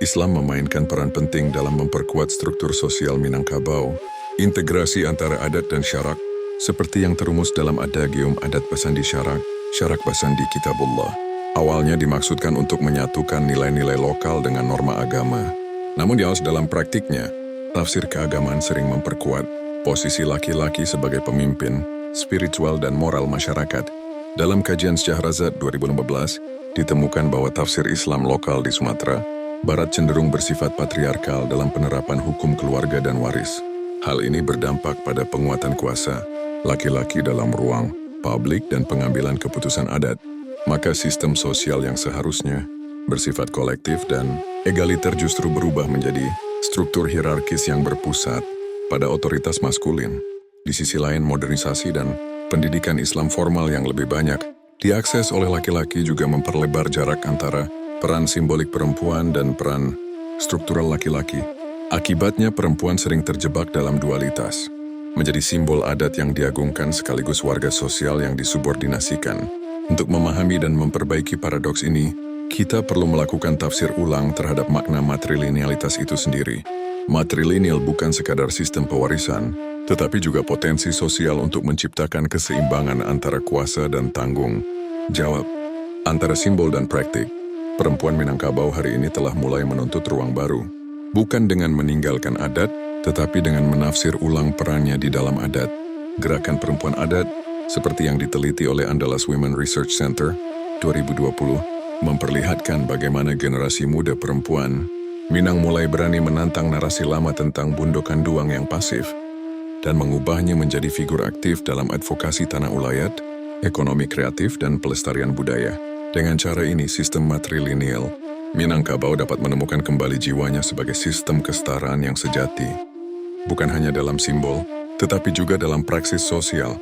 Islam memainkan peran penting dalam memperkuat struktur sosial Minangkabau, integrasi antara adat dan syarak, seperti yang terumus dalam Adagium Adat Pasandi Syarak, Syarak Pasandi Kitabullah. Awalnya dimaksudkan untuk menyatukan nilai-nilai lokal dengan norma agama. Namun dalam praktiknya, tafsir keagamaan sering memperkuat posisi laki-laki sebagai pemimpin, spiritual dan moral masyarakat. Dalam kajian Syahrazad 2015, ditemukan bahwa tafsir Islam lokal di Sumatera Barat cenderung bersifat patriarkal dalam penerapan hukum keluarga dan waris. Hal ini berdampak pada penguatan kuasa laki-laki dalam ruang publik dan pengambilan keputusan adat. Maka sistem sosial yang seharusnya bersifat kolektif dan egaliter justru berubah menjadi struktur hierarkis yang berpusat pada otoritas maskulin. Di sisi lain, modernisasi dan pendidikan Islam formal yang lebih banyak diakses oleh laki-laki juga memperlebar jarak antara peran simbolik perempuan dan peran struktural laki-laki. Akibatnya perempuan sering terjebak dalam dualitas, menjadi simbol adat yang diagungkan sekaligus warga sosial yang disubordinasikan. Untuk memahami dan memperbaiki paradoks ini, kita perlu melakukan tafsir ulang terhadap makna matrilinealitas itu sendiri. Matrilineal bukan sekadar sistem pewarisan, tetapi juga potensi sosial untuk menciptakan keseimbangan antara kuasa dan tanggung jawab, antara simbol dan praktik. Perempuan Minangkabau hari ini telah mulai menuntut ruang baru, bukan dengan meninggalkan adat, tetapi dengan menafsir ulang perannya di dalam adat. Gerakan perempuan adat, seperti yang diteliti oleh Andalas Women Research Center 2020, memperlihatkan bagaimana generasi muda perempuan Minang mulai berani menantang narasi lama tentang bundokan duang yang pasif dan mengubahnya menjadi figur aktif dalam advokasi tanah ulayat, ekonomi kreatif, dan pelestarian budaya. Dengan cara ini, sistem matrilineal Minangkabau dapat menemukan kembali jiwanya sebagai sistem kesetaraan yang sejati, bukan hanya dalam simbol, tetapi juga dalam praksis sosial.